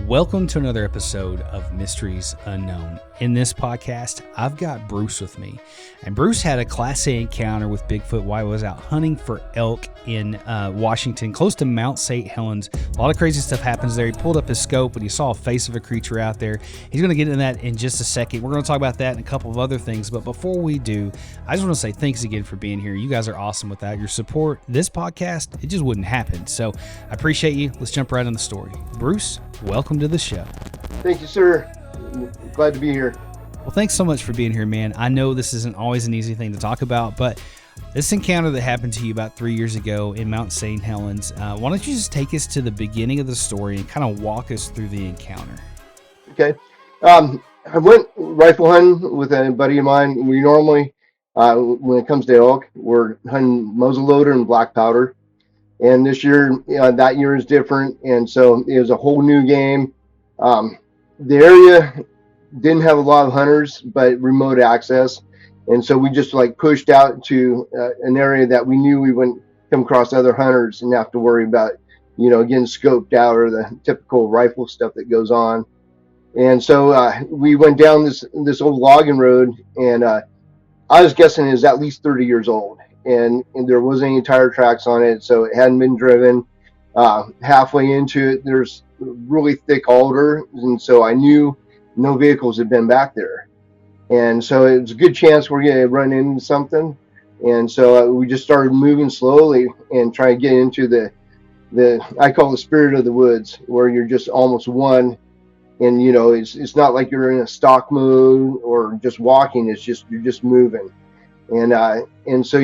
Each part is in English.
Welcome to another episode of Mysteries Unknown. In this podcast, I've got Bruce with me. And Bruce had a Class A encounter with Bigfoot while he was out hunting for elk in Washington, close to Mount St. Helens. A lot of crazy stuff happens there. He pulled up his scope and he saw a face of a creature out there. He's going to get into that in just a second. We're going to talk about that and a couple of other things. But before we do, I just want to say thanks again for being here. You guys are awesome. Without your support, this podcast, it just wouldn't happen. So I appreciate you. Let's jump right on the story. Bruce, welcome to the show. Thank you, sir. Glad to be here. Well, thanks so much for being here, man. I know this isn't always an easy thing to talk about, but this encounter that happened to you about 3 years ago in Mount St. Helens, why don't you just take us to the beginning of the story and kind of walk us through the encounter? Okay. I went rifle hunting with a buddy of mine. We normally, when it comes to elk, we're hunting muzzleloader and black powder. And this year, that year is different. And so it was a whole new game. The area didn't have a lot of hunters, but remote access. And so we just pushed out to an area that we knew we wouldn't come across other hunters and have to worry about, getting scoped out or the typical rifle stuff that goes on. And so we went down this old logging road, and I was guessing it was at least 30 years old. And there wasn't any tire tracks on it, so it hadn't been driven. Halfway into it, there's really thick alder, and so I knew no vehicles had been back there. And so it was a good chance we're going to run into something. And so we just started moving slowly and trying to get into the I call the spirit of the woods, where you're just almost one. And it's not like you're in a stalk mode or just walking. It's just you're just moving. And so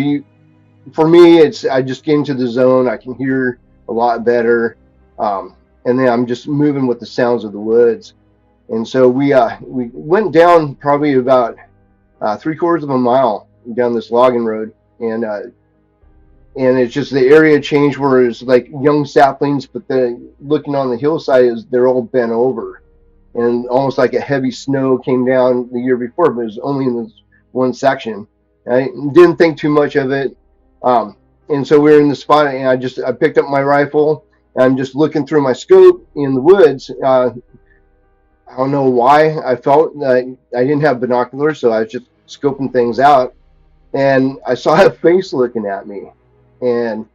for me, I just get into the zone. I can hear a lot better. And then I'm just moving with the sounds of the woods. And so we went down probably about 3/4 of a mile down this logging road. And it's just the area changed where it's like young saplings, but looking on the hillside they're all bent over. And almost like a heavy snow came down the year before, but it was only in this one section. I didn't think too much of it. And so we were in the spot, and I picked up my rifle, and I'm just looking through my scope in the woods. I don't know why I felt that I didn't have binoculars, so I was just scoping things out. And I saw a face looking at me, and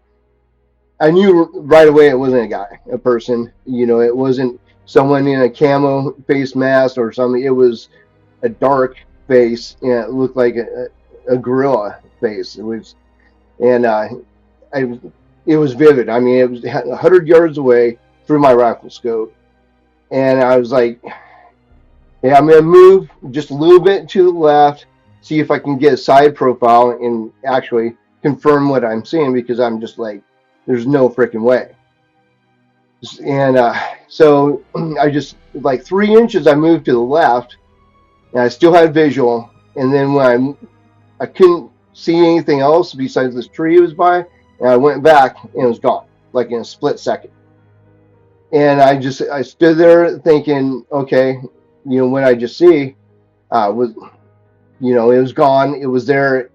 I knew right away it wasn't a person. It wasn't someone in a camo face mask or something. It was a dark face, and it looked like a gorilla face. It was, and it was vivid. I mean, it was 100 yards away through my rifle scope, and I was like, "Yeah, I'm gonna move just a little bit to the left, see if I can get a side profile and actually confirm what I'm seeing," because I'm just like, "There's no freaking way." And so I just 3 inches, I moved to the left, and I still had visual. And then when I couldn't see anything else besides this tree it was by, and I went back and it was gone, like in a split second. And I stood there thinking, okay, what I just see was, it was gone. It was there.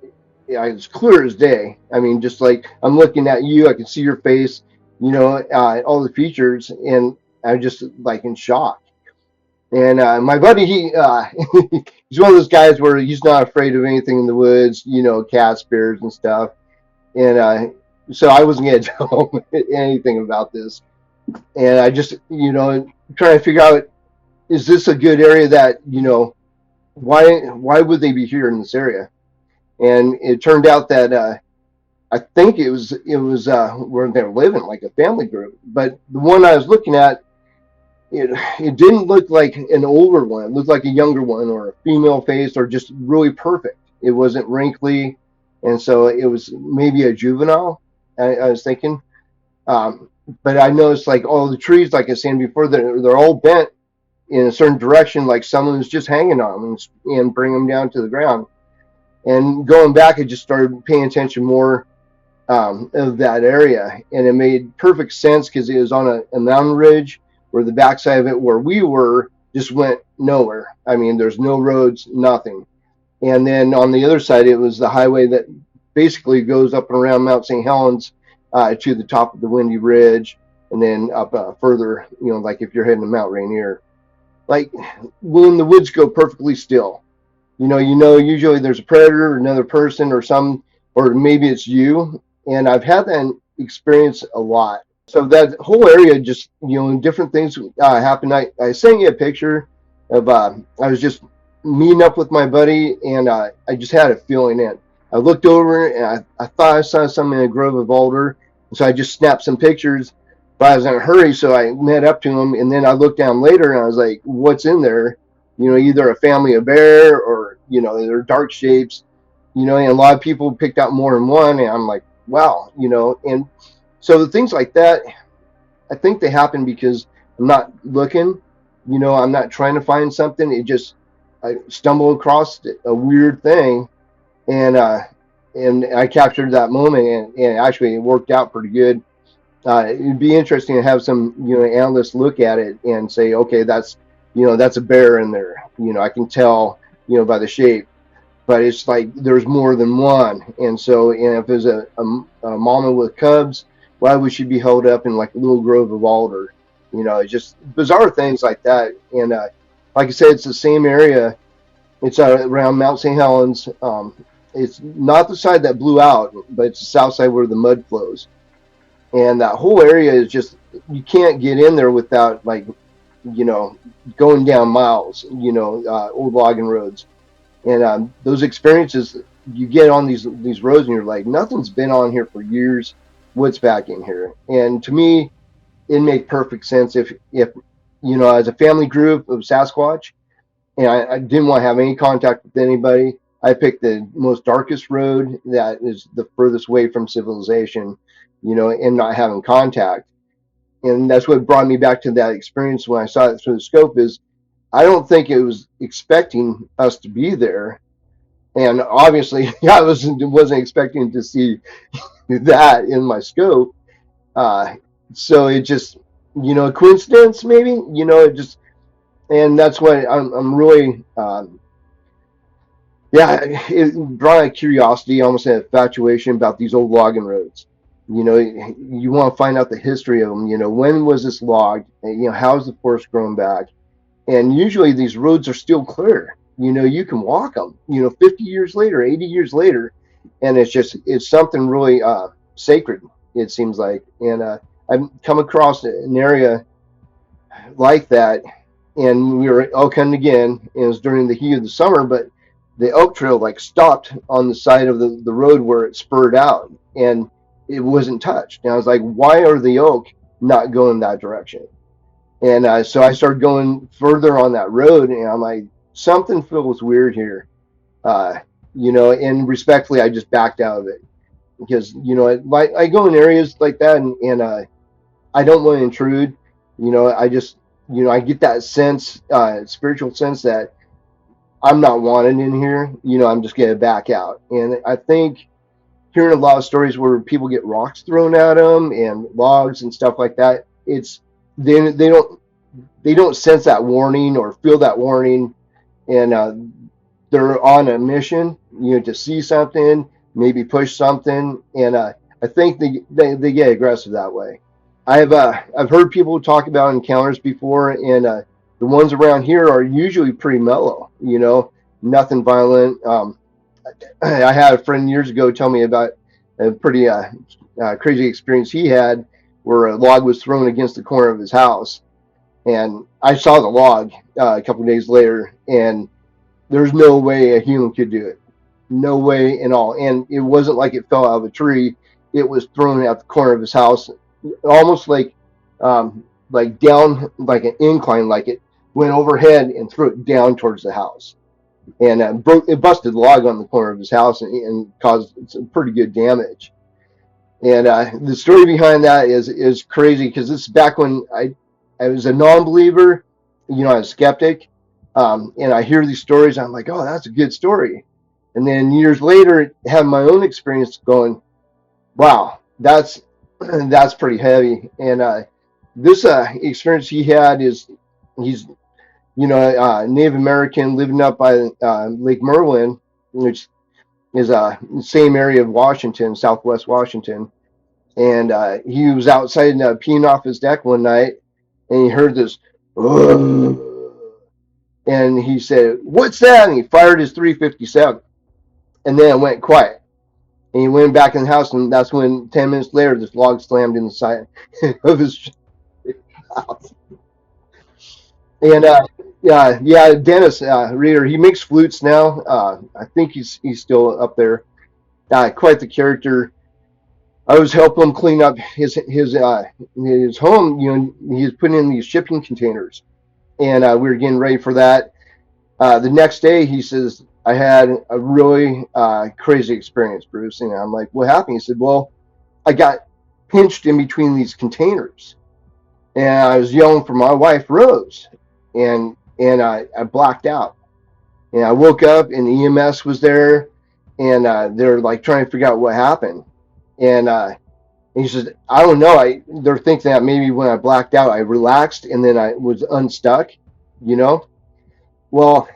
It was clear as day. I mean, just like I'm looking at you, I can see your face, all the features, and I'm just in shock. And my buddy, he's one of those guys where he's not afraid of anything in the woods, cats, bears, and stuff. And so I wasn't going to tell him anything about this. And I just, trying to figure out, is this a good area that, why would they be here in this area? And it turned out that I think it was where they were living, like a family group. But the one I was looking at, it didn't look like an older one. It looked like a younger one, or a female face, or just really perfect. It wasn't wrinkly, and so it was maybe a juvenile, I was thinking. But I noticed all the trees, like I was saying before, they're all bent in a certain direction, like someone was just hanging on them and bring them down to the ground. And going back, I just started paying attention more of that area, and it made perfect sense because it was on a mountain ridge, where the backside of it where we were just went nowhere. I mean, there's no roads, nothing. And then on the other side, it was the highway that basically goes up and around Mount St. Helens to the top of the Windy Ridge. and then up further, like if you're heading to Mount Rainier, like when the woods go perfectly still, usually there's a predator or another person or maybe it's you. And I've had that experience a lot. So that whole area just, different things happen. I sent you a picture of, I was just meeting up with my buddy, and I just had a feeling in. I looked over and I thought I saw something in a grove of alder. So I just snapped some pictures, but I was in a hurry. So I met up to him, and then I looked down later and I was like, what's in there? Either a family of bear or, they're dark shapes, and a lot of people picked out more than one. And I'm like, wow, and so the things like that, I think they happen because I'm not looking, I'm not trying to find something. I stumble across a weird thing, and I captured that moment, and actually it worked out pretty good. It'd be interesting to have some, analysts look at it and say, okay, that's a bear in there. I can tell, by the shape, but it's like there's more than one. And so, if there's a mama with cubs, why would she be held up in like a little grove of alder? It's just bizarre things like that. And like I said, it's the same area. It's around Mount St. Helens. It's not the side that blew out, but it's the south side where the mud flows. And that whole area is just, you can't get in there without going down miles, old logging roads. And those experiences you get on these roads, and you're like, nothing's been on here for years. What's back in here? And to me, it made perfect sense if as a family group of Sasquatch, and I didn't want to have any contact with anybody. I picked the most darkest road that is the furthest away from civilization, and not having contact. And that's what brought me back to that experience when I saw it through the scope. Is I don't think it was expecting us to be there, and obviously I wasn't expecting to see that in my scope. So it just, a coincidence maybe, it just, and that's why I'm really, it brought a curiosity, almost an infatuation about these old logging roads. You want to find out the history of them. When was this logged? How's the forest grown back? And usually these roads are still clear. You can walk them, 50 years later, 80 years later. And it's something really sacred, it seems like. And I've come across an area like that, and we were elk hunting again. And it was during the heat of the summer, but the elk trail like stopped on the side of the road where it spurred out, and it wasn't touched. And I was like, why are the elk not going that direction? And so I started going further on that road, and I'm like, something feels weird here. And respectfully, I just backed out of it because, I go in areas like that, and I don't want to intrude. I just, I get that sense, spiritual sense that I'm not wanted in here. I'm just going to back out. And I think hearing a lot of stories where people get rocks thrown at them and logs and stuff like that, they don't sense that warning or feel that warning, and they're on a mission, to see something, maybe push something, and I think they get aggressive that way. I've heard people talk about encounters before, and the ones around here are usually pretty mellow, nothing violent. I had a friend years ago tell me about a pretty crazy experience he had where a log was thrown against the corner of his house. And I saw the log a couple of days later, and there's no way a human could do it. No way in all. And it wasn't like it fell out of a tree. It was thrown at the corner of his house, almost like down, like an incline, like it went overhead and threw it down towards the house. And it busted the log on the corner of his house and caused some pretty good damage. And the story behind that is crazy, because this is back when I was a non-believer, I was a skeptic, and I hear these stories, I'm like, oh, that's a good story. And then years later, have my own experience going, wow, that's pretty heavy. And this experience he had he's Native American living up by Lake Merwin, which is the same area of Washington, Southwest Washington. And he was outside peeing off his deck one night, and he heard this, "Ugh," and he said, "What's that?" And he fired his 357, and then it went quiet. And he went back in the house, and that's when 10 minutes later, this log slammed in the side of his house. And yeah, Dennis Reeder, he makes flutes now. I think he's still up there. Quite the character. I was helping him clean up his home. He was putting in these shipping containers, and we were getting ready for that. The next day, he says, "I had a really crazy experience, Bruce." And I'm like, "What happened?" He said, "Well, I got pinched in between these containers, and I was yelling for my wife, Rose, and I blacked out. And I woke up, and the EMS was there, and they're like trying to figure out what happened." And he says, "I don't know. They're thinking that maybe when I blacked out, I relaxed and then I was unstuck, you know." Well,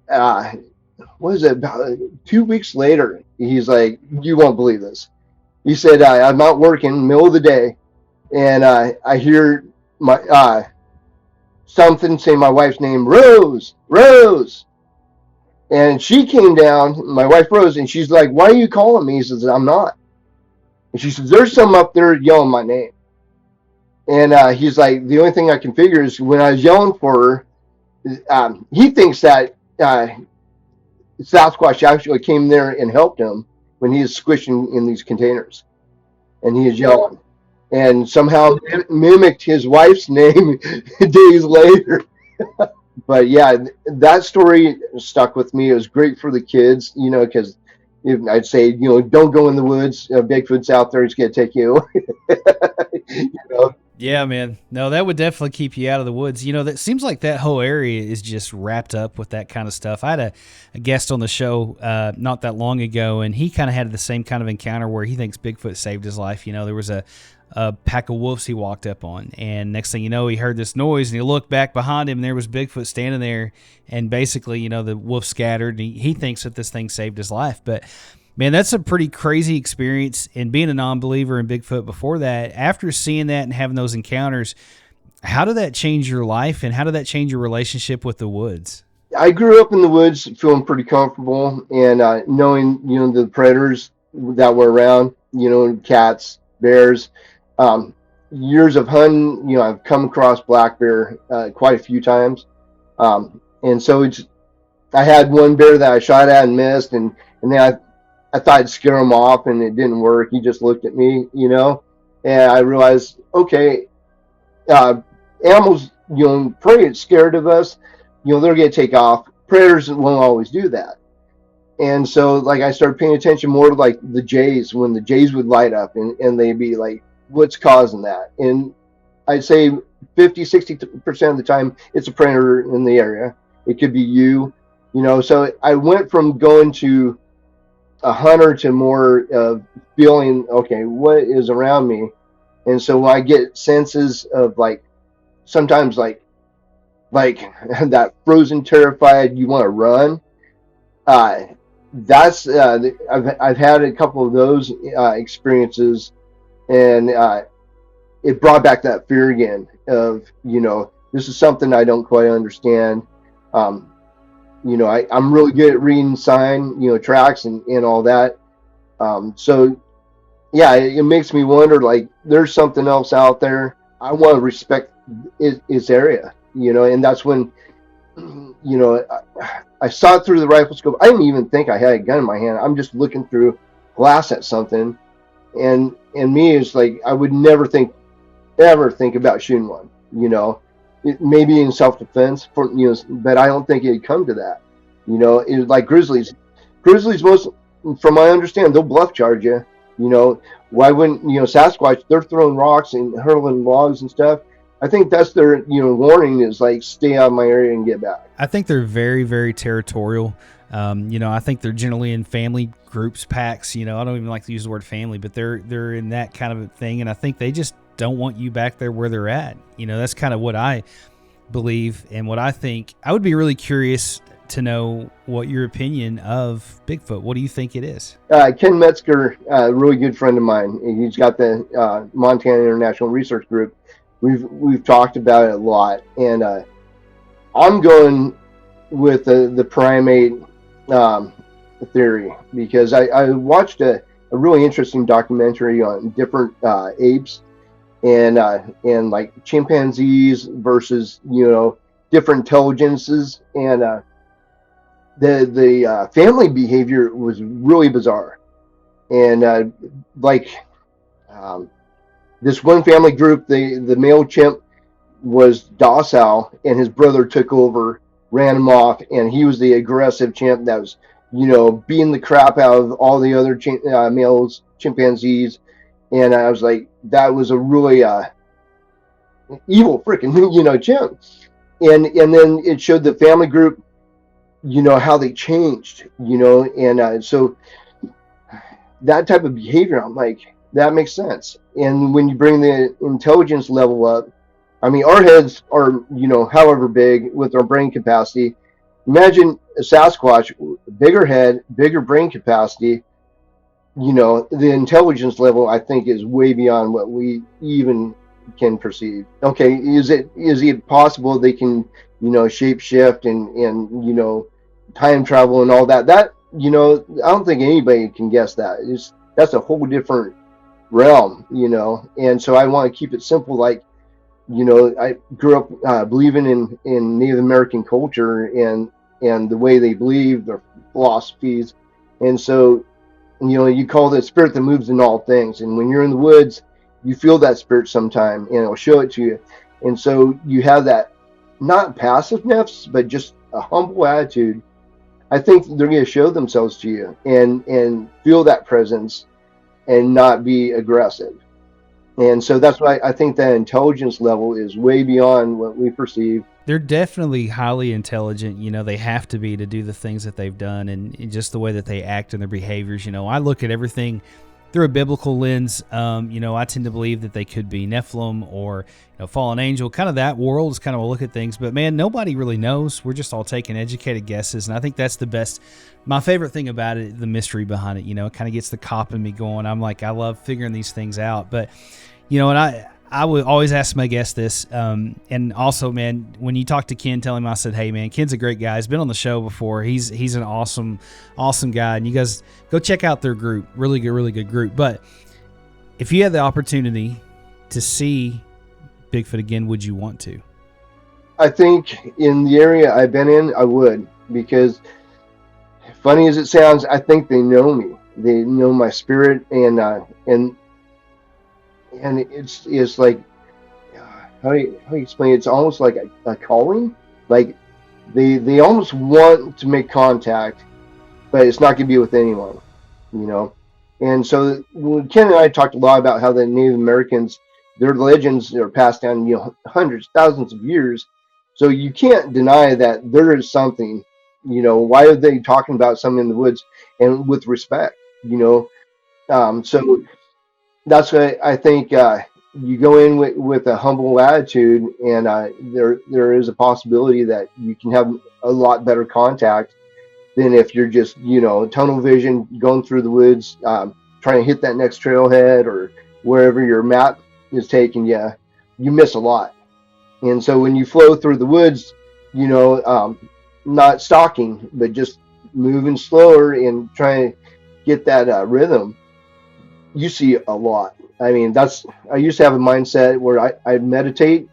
uh, what is it? About 2 weeks later, he's like, "You won't believe this." He said, "I'm out working, middle of the day, and I hear my something say my wife's name, Rose, Rose." And she came down, my wife Rose, and she's like, "Why are you calling me?" He says, "I'm not." And she says, "There's some up there yelling my name." And he's like, "The only thing I can figure is when I was yelling for her, he thinks that Sasquatch actually came there and helped him when he was squishing in these containers, and he is yelling, and somehow mimicked his wife's name days later." But yeah, that story stuck with me. It was great for the kids, because I'd say, don't go in the woods. Bigfoot's out there; he's gonna take you. you know? Yeah, man. No, that would definitely keep you out of the woods. That seems like that whole area is just wrapped up with that kind of stuff. I had a guest on the show not that long ago, and he kind of had the same kind of encounter where he thinks Bigfoot saved his life. There was a pack of wolves he walked up on, and next thing you know, he heard this noise, and he looked back behind him, and there was Bigfoot standing there, and basically, the wolf scattered, and he thinks that this thing saved his life. But man, that's a pretty crazy experience. And being a non-believer in Bigfoot before that, after seeing that and having those encounters, how did that change your life, and how did that change your relationship with the woods? I grew up in the woods, feeling pretty comfortable, and knowing the predators that were around, cats, bears. Years of hunting, I've come across black bear quite a few times, and so I had one bear that I shot at and missed, and then I thought I'd scare him off, and it didn't work. He just looked at me, and I realized, okay, animals, prey is scared of us, they're going to take off. Predators won't always do that. And so, like, I started paying attention more to, like, the jays, when the jays would light up, and they'd be like, what's causing that? And I'd say 50-60% of the time, it's a predator in the area. It could be you. So I went from going to a hunter to more of feeling, okay, what is around me? And so when I get senses of, like, sometimes like that frozen, terrified, you want to run, that's I've had a couple of those experiences, and it brought back that fear again of, this is something I don't quite understand. I'm really good at reading sign, tracks and all that. So yeah, it makes me wonder, like, there's something else out there. I want to respect its area, and that's when, I saw it through the rifle scope. I didn't even think I had a gun in my hand. I'm just looking through glass at something, and me is like, I would never ever think about shooting one. Maybe in self-defense for, but I don't think it'd come to that. It's like grizzlies. Grizzlies, most, from my understanding, they'll bluff charge you. Why wouldn't, Sasquatch? They're throwing rocks and hurling logs and stuff. I think that's their, warning is like, stay out of my area and get back. I think they're very, very territorial. I think they're generally in family groups, packs. I don't even like to use the word family, but they're in that kind of a thing, and I think they just don't want you back there where they're at. That's kind of what I believe and what I think. I would be really curious to know what your opinion of Bigfoot. What do you think it is? Ken Metzger, a really good friend of mine. He's got the Montana International Research Group. We've talked about it a lot, and I'm going with the primate theory, because I watched a really interesting documentary on different apes and like chimpanzees versus different intelligences, and the family behavior was really bizarre, and this one family group, the male chimp was docile, and his brother took over, ran him off, and he was the aggressive chimp that was, beating the crap out of all the other males, chimpanzees. And I was like, that was a really evil freaking, chimp. And then it showed the family group, how they changed, and so that type of behavior, I'm like, that makes sense. And when you bring the intelligence level up, I mean, our heads are, however big with our brain capacity. Imagine a Sasquatch, bigger head, bigger brain capacity. The intelligence level, I think, is way beyond what we even can perceive. Okay, is it possible they can, shape shift and time travel and all that? That, I don't think anybody can guess that. That's a whole different realm, and so I want to keep it simple. Like, I grew up believing in Native American culture and the way they believe, their philosophies. And so, you call the spirit that moves in all things. And when you're in the woods, you feel that spirit sometime, and it'll show it to you. And so you have that, not passiveness, but just a humble attitude. I think they're going to show themselves to you and feel that presence and not be aggressive. And so that's why I think that intelligence level is way beyond what we perceive. They're definitely highly intelligent. They have to be to do the things that they've done, and just the way that they act and their behaviors. I look at everything through a biblical lens. I tend to believe that they could be Nephilim or fallen angel. Kind of that world is kind of a look at things. But man, nobody really knows. We're just all taking educated guesses, and I think that's the best. My favorite thing about it, the mystery behind it. It kind of gets the cop in me going. I'm like, I love figuring these things out. But and I would always ask my guests this. And also, man, when you talk to Ken, tell him I said, hey, man, Ken's a great guy. He's been on the show before. He's an awesome guy. And you guys go check out their group. Really good group. But if you had the opportunity to see Bigfoot again, would you want to? I think in the area I've been in, I would, because funny as it sounds, I think they know me. They know my spirit, and it's like, how do you explain it? It's almost like a calling. Like they almost want to make contact, but it's not going to be with anyone, And so Ken and I talked a lot about how the Native Americans, their legends are passed down, hundreds, thousands of years. So you can't deny that there is something. Why are they talking about something in the woods and with respect? So that's why I think you go in with a humble attitude, and there is a possibility that you can have a lot better contact than if you're just tunnel vision going through the woods, trying to hit that next trailhead or wherever your map is taking you. You miss a lot. And so when you flow through the woods, not stalking, but just moving slower and trying to get that rhythm, you see a lot. I mean, I used to have a mindset where I meditate.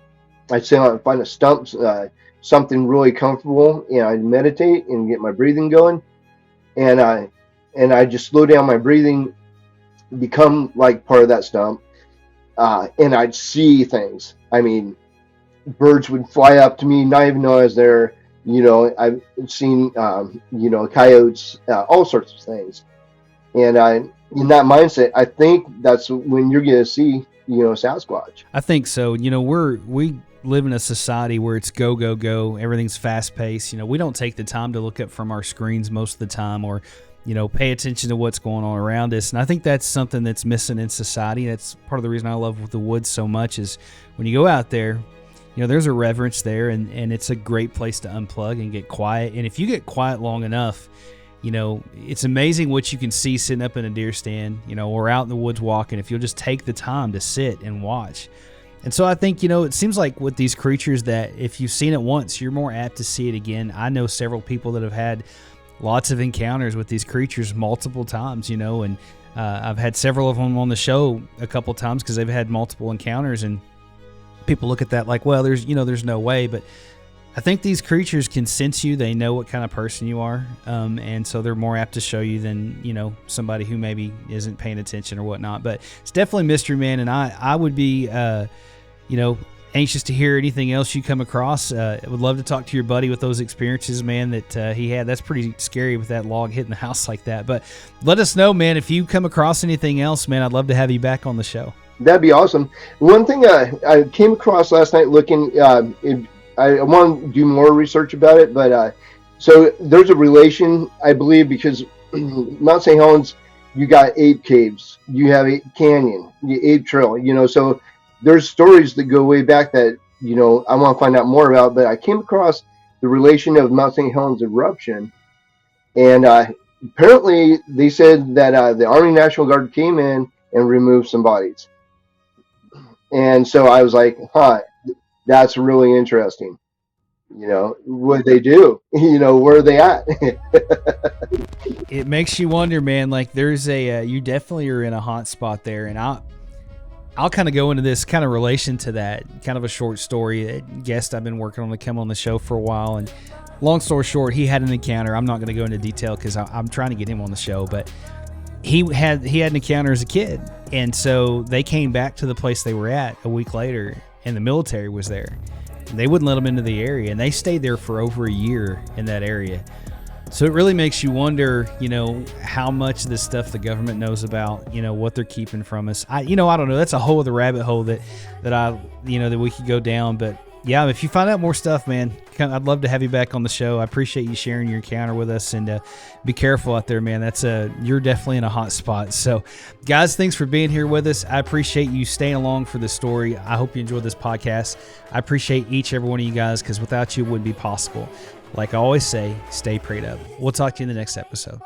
I'd sit on, find a stump, something really comfortable, and I'd meditate and get my breathing going. And I just slow down my breathing, become like part of that stump, and I'd see things. I mean, birds would fly up to me, not even know I was there. I've seen, coyotes, all sorts of things. And in that mindset, I think that's when you're going to see, Sasquatch. I think so. We live in a society where it's go, go, go. Everything's fast paced. We don't take the time to look up from our screens most of the time, or, pay attention to what's going on around us. And I think that's something that's missing in society. That's part of the reason I love the woods so much, is when you go out there, there's a reverence there, and it's a great place to unplug and get quiet. And if you get quiet long enough, it's amazing what you can see sitting up in a deer stand, or out in the woods walking, if you'll just take the time to sit and watch. And so I think, it seems like with these creatures that if you've seen it once, you're more apt to see it again. I know several people that have had lots of encounters with these creatures multiple times, and I've had several of them on the show a couple times because they've had multiple encounters, and people look at that like, well, there's no way. But I think these creatures can sense you. They know what kind of person you are. And so they're more apt to show you than, somebody who maybe isn't paying attention or whatnot. But it's definitely mystery, man. And I would be, anxious to hear anything else you come across. I would love to talk to your buddy with those experiences, man, that he had. That's pretty scary with that log hitting the house like that. But let us know, man, if you come across anything else, man. I'd love to have you back on the show. That'd be awesome. One thing I came across last night looking, I want to do more research about it, but so there's a relation, I believe, because Mount St. Helens, you got Ape Caves, you have Ape Canyon, the Ape Trail, so there's stories that go way back that, I want to find out more about, but I came across the relation of Mount St. Helens eruption, and apparently they said that the Army National Guard came in and removed some bodies. And so I was like, that's really interesting. What they do, where are they at? It makes you wonder, man. Like there's you definitely are in a hot spot there. And I'll kind of go into this kind of relation to that, kind of a short story. A guest I've been working on to come on the show for a while. And long story short, he had an encounter. I'm not going to go into detail because I'm trying to get him on the show, but he had an encounter as a kid. And so they came back to the place they were at a week later, and the military was there. They wouldn't let them into the area, and they stayed there for over a year in that area. So it really makes you wonder, how much of this stuff the government knows about, what they're keeping from us. I don't know. That's a whole other rabbit hole that we could go down. But yeah, if you find out more stuff, man, I'd love to have you back on the show. I appreciate you sharing your encounter with us, and be careful out there, man. You're definitely in a hot spot. So guys, thanks for being here with us. I appreciate you staying along for the story. I hope you enjoyed this podcast. I appreciate each and every one of you guys, because without you it wouldn't be possible. Like I always say, stay prayed up. We'll talk to you in the next episode.